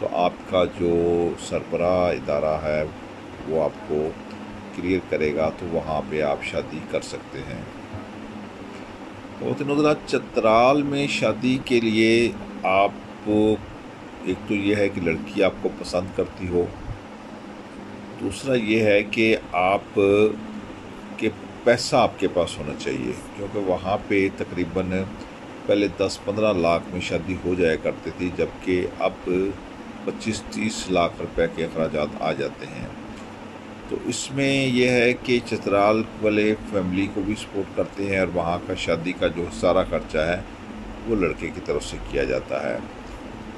تو آپ کا جو سربراہ ادارہ ہے وہ آپ کو کلیئر کرے گا، تو وہاں پہ آپ شادی کر سکتے ہیں۔ خواتین حضرات، چترال میں شادی کے لیے آپ ایک تو یہ ہے کہ لڑکی آپ کو پسند کرتی ہو، دوسرا یہ ہے کہ آپ کے پیسہ آپ کے پاس ہونا چاہیے، کیونکہ وہاں پہ تقریباً پہلے 10-15 لاکھ میں شادی ہو جایا کرتی تھی، جبکہ اب 25-30 لاکھ روپے کے اخراجات آ جاتے ہیں۔ تو اس میں یہ ہے کہ چترال والے فیملی کو بھی سپورٹ کرتے ہیں، اور وہاں کا شادی کا جو سارا خرچہ ہے وہ لڑکے کی طرف سے کیا جاتا ہے۔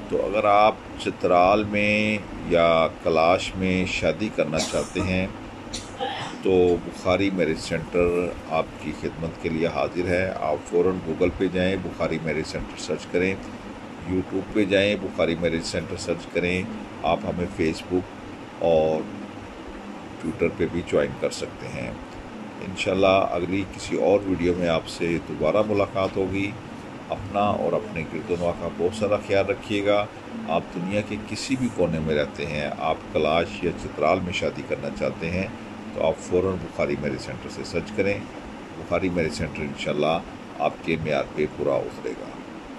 تو اگر آپ چترال میں یا کلاش میں شادی کرنا چاہتے ہیں تو بخاری میرج سینٹر آپ کی خدمت کے لیے حاضر ہے۔ آپ فوراً گوگل پہ جائیں، بخاری میرج سینٹر سرچ کریں، یوٹیوب پہ جائیں، بخاری میرج سینٹر سرچ کریں۔ آپ ہمیں فیس بک اور ٹویٹر پہ بھی جوائن کر سکتے ہیں۔ انشاءاللہ اگلی کسی اور ویڈیو میں آپ سے دوبارہ ملاقات ہوگی۔ اپنا اور اپنے گرد و نواح کا بہت سارا خیال رکھیے گا۔ آپ دنیا کے کسی بھی کونے میں رہتے ہیں، آپ کلاش یا چترال میں شادی کرنا چاہتے ہیں تو آپ فوراً بخاری میرج سینٹر سے سرچ کریں۔ بخاری میرج سینٹر انشاءاللہ آپ کے معیار پہ پورا اترے گا۔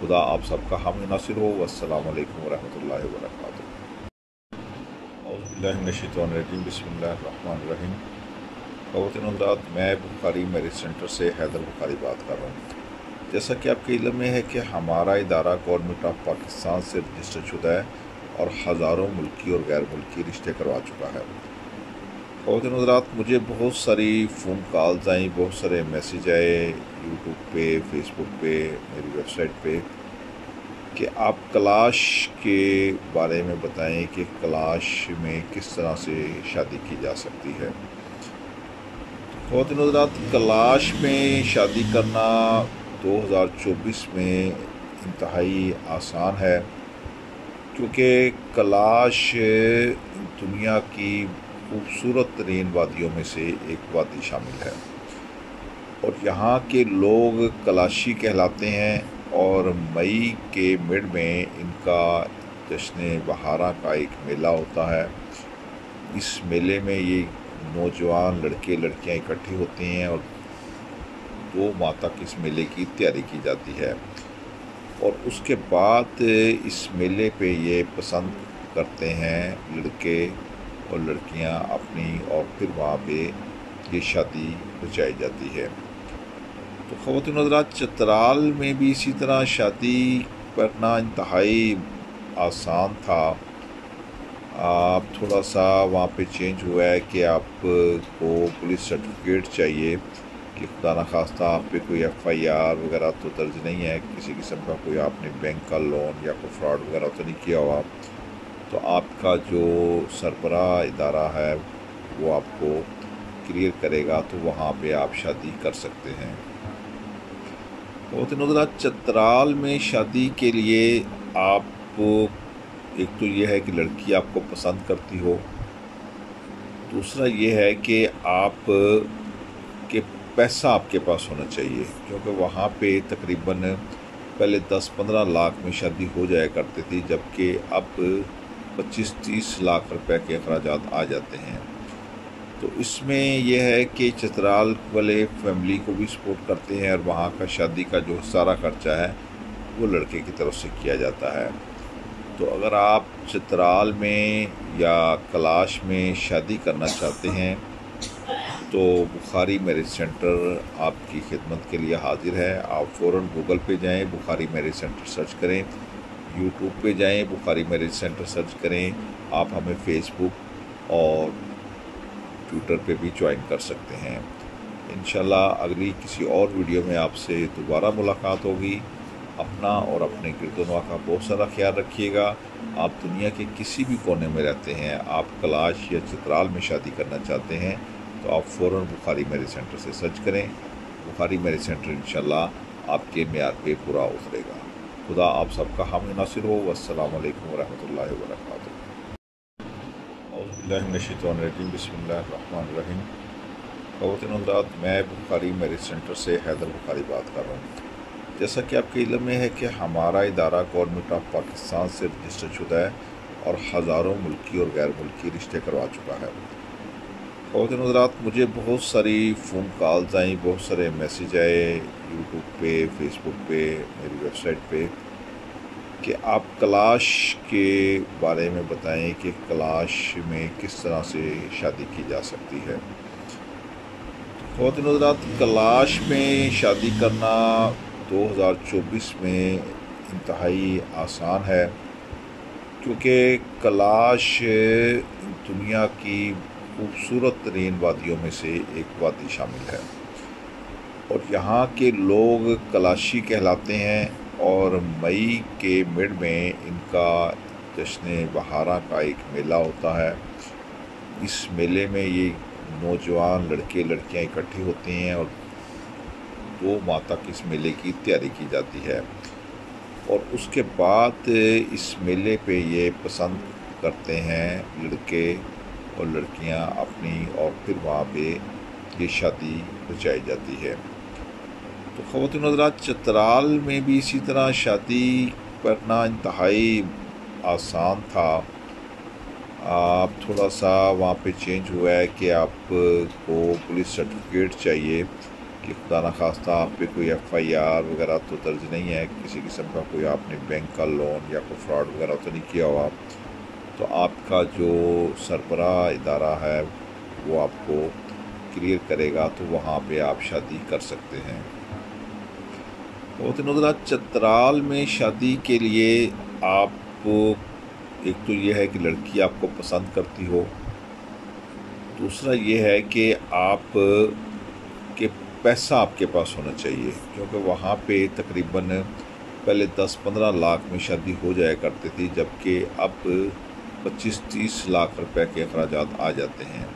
خدا آپ سب کا حامی ناصر ہو۔ والسلام علیکم ورحمۃ اللہ وبرکاتہ۔ اعوذ باللہ من الشیطان الرجیم، بسم اللہ الرحمن الرحیم۔ خواتین حضرات، میں بخاری میرج سینٹر سے حیدر بخاری بات کر رہا ہوں۔ جیسا کہ آپ کے علم میں ہے کہ ہمارا ادارہ گورنمنٹ آف پاکستان سے رجسٹر شدہ ہے اور ہزاروں ملکی اور غیر ملکی رشتے کروا چکا ہے۔ خواتین حضرات، مجھے بہت ساری فون کالز آئیں، بہت سارے میسیج آئے یوٹیوب پہ، فیس بک پہ، میری ویب سائٹ پہ، کہ آپ کلاش کے بارے میں بتائیں کہ کلاش میں کس طرح سے شادی کی جا سکتی ہے۔ خواتین حضرات، کلاش میں شادی کرنا 2024 میں انتہائی آسان ہے، کیونکہ کلاش دنیا کی خوبصورت ترین وادیوں میں سے ایک وادی شامل ہے، اور یہاں کے لوگ کلاشی کہلاتے ہیں، اور مئی کے مڈ میں ان کا جشن بہارا کا ایک میلہ ہوتا ہے۔ اس میلے میں یہ نوجوان لڑکے لڑکیاں اکٹھے ہوتے ہیں، اور 2 ماہ تک اس میلے کی تیاری کی جاتی ہے، اور اس کے بعد اس میلے پہ یہ پسند کرتے ہیں لڑکے اور لڑکیاں اپنی، اور پھر وہاں پہ یہ شادی رچائی جاتی ہے۔ تو خواتین حضرات، چترال میں بھی اسی طرح شادی کرنا انتہائی آسان تھا۔ آپ تھوڑا سا وہاں پہ چینج ہوا ہے کہ آپ کو پولیس سرٹیفکیٹ چاہیے کہ خدا نخواستہ آپ پہ کوئی FIR وغیرہ تو درج نہیں ہے، کسی قسم کا کوئی آپ نے بینک کا لون یا کوئی فراڈ وغیرہ تو نہیں کیا ہوا، تو آپ کا جو سربراہ ادارہ ہے وہ آپ کو کلیئر کرے گا، تو وہاں پہ آپ شادی کر سکتے ہیں۔ خواتین حضرات، چترال میں شادی کے لیے آپ ایک تو یہ ہے کہ لڑکی آپ کو پسند کرتی ہو، دوسرا یہ ہے کہ آپ کے پیسہ آپ کے پاس ہونا چاہیے، کیونکہ وہاں پہ تقریباً پہلے 10-15 لاکھ میں شادی ہو جایا کرتی تھی، جبکہ اب 25-30 لاکھ روپے کے اخراجات آ جاتے ہیں۔ تو اس میں یہ ہے کہ چترال والے فیملی کو بھی سپورٹ کرتے ہیں، اور وہاں کا شادی کا جو سارا خرچہ ہے وہ لڑکے کی طرف سے کیا جاتا ہے۔ تو اگر آپ چترال میں یا کلاش میں شادی کرنا چاہتے ہیں تو بخاری میرج سینٹر آپ کی خدمت کے لیے حاضر ہے۔ آپ فوراً گوگل پہ جائیں، بخاری میرج سینٹر سرچ کریں، یوٹیوب پہ جائیں، بخاری میرج سینٹر سرچ کریں۔ آپ ہمیں فیس بک اور ٹویٹر پہ بھی جوائن کر سکتے ہیں۔ انشاءاللہ اگلی کسی اور ویڈیو میں آپ سے دوبارہ ملاقات ہوگی۔ اپنا اور اپنے گرد و نواح کا بہت سارا خیال رکھیے گا۔ آپ دنیا کے کسی بھی کونے میں رہتے ہیں، آپ کلاش یا چترال میں شادی کرنا چاہتے ہیں تو آپ فوراً بخاری میرج سینٹر سے سرچ کریں۔ بخاری میرج سینٹر انشاءاللہ آپ کے معیار پہ پورا اترے گا۔ خدا آپ سب کا حامی ناصر ہو۔ والسلام علیکم ورحمۃ اللہ وبرکاتہ۔ اعوذ باللہ من الشیطان الرجیم، بسم اللہ الرحمن الرحیم۔ خواتین حضرات، میں بخاری میرج سینٹر سے حیدر بخاری بات کر رہا ہوں۔ جیسا کہ آپ کے علم میں ہے کہ ہمارا ادارہ گورنمنٹ آف پاکستان سے رجسٹر شدہ ہے اور ہزاروں ملکی اور غیر ملکی رشتے کروا چکا ہے۔ خواتین حضرات، مجھے بہت ساری فون کالز آئیں، بہت سارے میسیج آئے یوٹیوب پہ، فیس بک پہ، میری ویب سائٹ پہ کہ آپ کلاش کے بارے میں بتائیں کہ کلاش میں کس طرح سے شادی کی جا سکتی ہے۔ خواتین حضرات، کلاش میں شادی کرنا 2024 میں انتہائی آسان ہے، کیونکہ کلاش دنیا کی خوبصورت ترین وادیوں میں سے ایک وادی شامل ہے، اور یہاں کے لوگ کلاشی کہلاتے ہیں، اور مئی کے مڈ میں ان کا جشن بہارا کا ایک میلہ ہوتا ہے۔ اس میلے میں یہ نوجوان لڑکے لڑکیاں اکٹھے ہوتے ہیں، اور 2 ماہ تک اس میلے کی تیاری کی جاتی ہے، اور اس کے بعد اس میلے پہ یہ پسند کرتے ہیں لڑکے اور لڑکیاں اپنی، اور پھر وہاں پہ یہ شادی رچائی جاتی ہے۔ تو خواتین حضرات، چترال میں بھی اسی طرح شادی کرنا انتہائی آسان تھا۔ آپ تھوڑا سا وہاں پہ چینج ہوا ہے کہ آپ کو پولیس سرٹیفکیٹ چاہیے کہ خدا نخواستہ آپ پہ کوئی FIR وغیرہ تو درج نہیں ہے، کسی قسم کا کوئی آپ نے بینک کا لون یا کوئی فراڈ وغیرہ تو نہیں کیا ہوا، تو آپ کا جو سربراہ ادارہ ہے وہ آپ کو کلیئر کرے گا، تو وہاں پہ آپ شادی کر سکتے ہیں۔ خواتین حضرات، چترال میں شادی کے لیے آپ ایک تو یہ ہے کہ لڑکی آپ کو پسند کرتی ہو، دوسرا یہ ہے کہ آپ کے پیسہ آپ کے پاس ہونا چاہیے، کیونکہ وہاں پہ تقریباً پہلے 10-15 لاکھ میں شادی ہو جایا کرتی تھی، جبکہ اب 25-30 لاکھ روپے کے اخراجات آ جاتے ہیں۔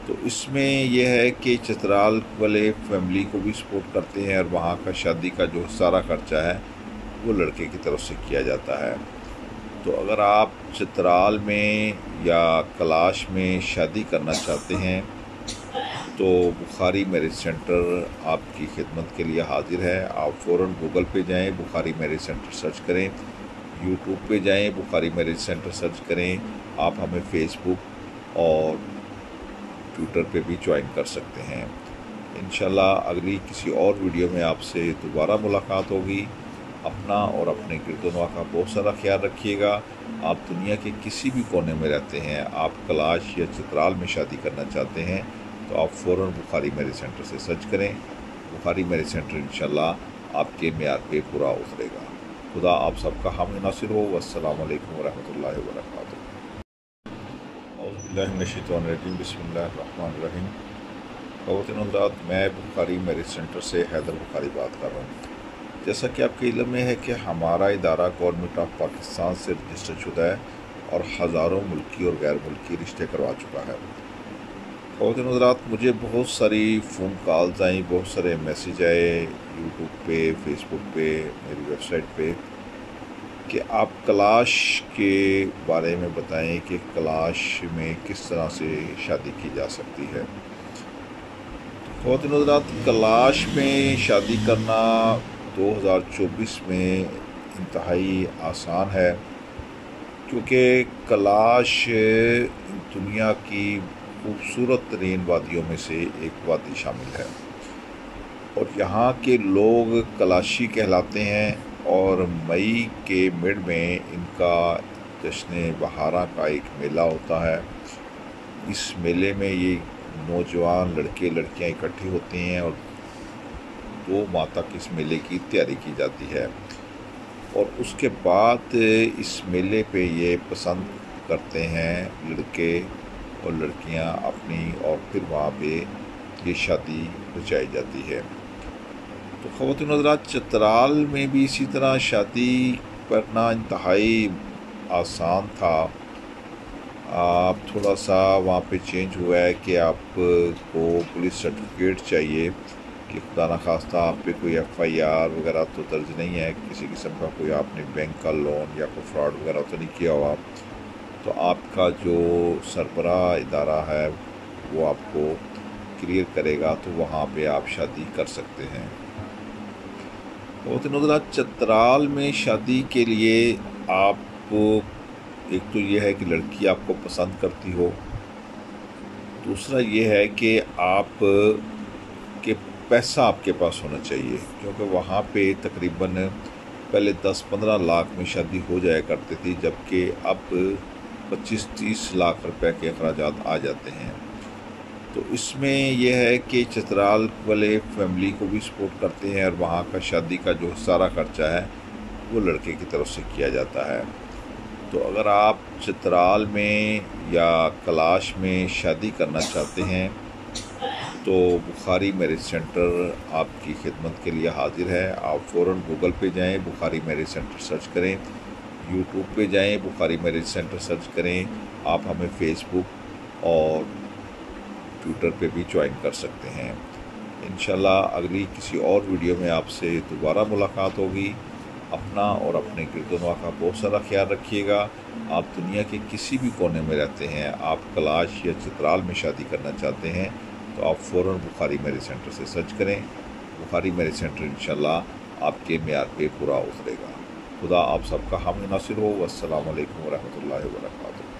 تو اس میں یہ ہے کہ چترال والے فیملی کو بھی سپورٹ کرتے ہیں، اور وہاں کا شادی کا جو سارا خرچہ ہے وہ لڑکے کی طرف سے کیا جاتا ہے۔ تو اگر آپ چترال میں یا کلاش میں شادی کرنا چاہتے ہیں تو بخاری میرج سینٹر آپ کی خدمت کے لیے حاضر ہے۔ آپ فوراً گوگل پہ جائیں، بخاری میرج سینٹر سرچ کریں، یوٹیوب پہ جائیں، بخاری میرج سینٹر سرچ کریں۔ آپ ہمیں فیس بک اور ٹویٹر پہ بھی جوائن کر سکتے ہیں۔ انشاءاللہ اگلی کسی اور ویڈیو میں آپ سے دوبارہ ملاقات ہوگی۔ اپنا اور اپنے گرد و نواح کا بہت سارا خیال رکھیے گا۔ آپ دنیا کے کسی بھی کونے میں رہتے ہیں، آپ کلاش یا چترال میں شادی کرنا چاہتے ہیں تو آپ فوراً بخاری میرج سینٹر سے سرچ کریں۔ بخاری میرج سینٹر انشاءاللہ آپ کے معیار پہ پورا اترے گا۔ خدا آپ سب کا حامی ناصر ہو۔ والسلام علیکم ورحمۃ اللہ وبرکاتہ۔ اعوذ باللہ من الشیطان الرجیم، بسم اللہ الرحمن الرحیم۔ خواتین حضرات، میں بخاری میرج سینٹر سے حیدر بخاری بات کر رہا ہوں۔ جیسا کہ آپ کے علم میں ہے کہ ہمارا ادارہ گورنمنٹ آف پاکستان سے رجسٹر شدہ ہے، اور ہزاروں ملکی اور غیر ملکی رشتے کروا چکا ہے۔ خواتین حضرات، مجھے بہت ساری فون کالز آئیں، بہت سارے میسیج آئے یوٹیوب پہ، فیس بک پہ، میری ویب سائٹ پہ کہ آپ کلاش کے بارے میں بتائیں کہ کلاش میں کس طرح سے شادی کی جا سکتی ہے۔ خواتین حضرات، کلاش میں شادی کرنا 2024 میں انتہائی آسان ہے، کیونکہ کلاش دنیا کی خوبصورت ترین وادیوں میں سے ایک وادی شامل ہے، اور یہاں کے لوگ کلاشی کہلاتے ہیں، اور مئی کے مڈ میں ان کا جشن بہارا کا ایک میلہ ہوتا ہے۔ اس میلے میں یہ نوجوان لڑکے لڑکیاں اکٹھے ہوتے ہیں، اور 2 ماہ تک اس میلے کی تیاری کی جاتی ہے، اور اس کے بعد اس میلے پہ یہ پسند کرتے ہیں لڑکے اور لڑکیاں اپنی، اور پھر وہاں پہ یہ شادی رچائی جاتی ہے۔ تو خواتین حضرات، چترال میں بھی اسی طرح شادی کرنا انتہائی آسان تھا۔ آپ تھوڑا سا وہاں پہ چینج ہوا ہے کہ آپ کو پولیس سرٹیفکیٹ چاہیے کہ خدا نخواستہ آپ پہ کوئی FIR وغیرہ تو درج نہیں ہے، کسی قسم کا کوئی آپ نے بینک کا لون یا کوئی فراڈ وغیرہ تو نہیں کیا ہوا، تو آپ کا جو سربراہ ادارہ ہے وہ آپ کو کلیئر کرے گا، تو وہاں پہ آپ شادی کر سکتے ہیں۔ خواتین حضرات، چترال میں شادی کے لیے آپ ایک تو یہ ہے کہ لڑکی آپ کو پسند کرتی ہو، دوسرا یہ ہے کہ آپ کے پیسہ آپ کے پاس ہونا چاہیے، کیونکہ وہاں پہ تقریباً پہلے 10-15 لاکھ میں شادی ہو جایا کرتی تھی، جبکہ اب 25-30 لاکھ روپے کے اخراجات آ جاتے ہیں۔ تو اس میں یہ ہے کہ چترال والے فیملی کو بھی سپورٹ کرتے ہیں، اور وہاں کا شادی کا جو سارا خرچہ ہے وہ لڑکے کی طرف سے کیا جاتا ہے۔ تو اگر آپ چترال میں یا کلاش میں شادی کرنا چاہتے ہیں تو بخاری میرج سینٹر آپ کی خدمت کے لیے حاضر ہے۔ آپ فوراً گوگل پہ جائیں، بخاری میرج سینٹر سرچ کریں، یوٹیوب پہ جائیں، بخاری میرج سینٹر سرچ کریں۔ آپ ہمیں فیس بک اور ٹویٹر پہ بھی جوائن کر سکتے ہیں۔ انشاءاللہ اگلی کسی اور ویڈیو میں آپ سے دوبارہ ملاقات ہوگی۔ اپنا اور اپنے گرد و نواح کا بہت سارا خیال رکھیے گا۔ آپ دنیا کے کسی بھی کونے میں رہتے ہیں، آپ کلاش یا چترال میں شادی کرنا چاہتے ہیں تو آپ فوراً بخاری میرج سینٹر سے سرچ کریں۔ بخاری میرج سینٹر انشاءاللہ آپ کے معیار پہ پورا اترے گا۔ خدا آپ سب کا حامی ناصر ہو۔ والسلام علیکم ورحمۃ اللہ وبرکاتہ۔